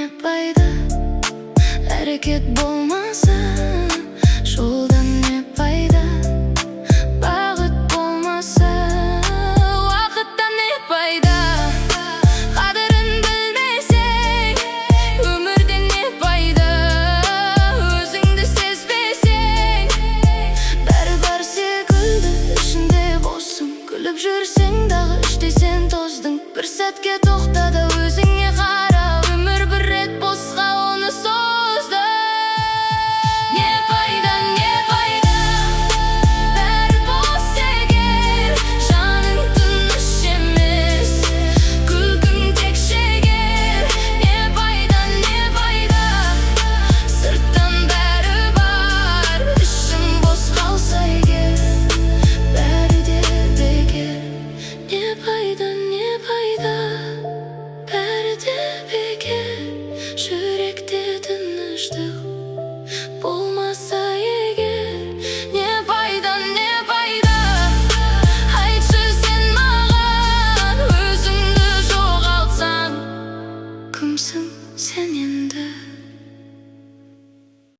не пайда, әрекет болмаса, жолдан не пайда, бағыт болмаса, уақыттан не пайда, қадірін білмесең, өмірден не пайда, өзіңді сезбесең, бәрі бар секілді, ішінде босың, күліп жүрсең дағы, іште сен тоздың. Бір сәтке тоқта да өзіңе қара, өмір бір рет босқа оны созды. Не пайда, бәрі бос егер, жаның тыныш емес, күлкің тек шегер. Не пайда, сырттан бәрі бар, ішің бос қалса егер, бәрі де бекер. Не пайда, бәрі де бекер, жүректе тыныштық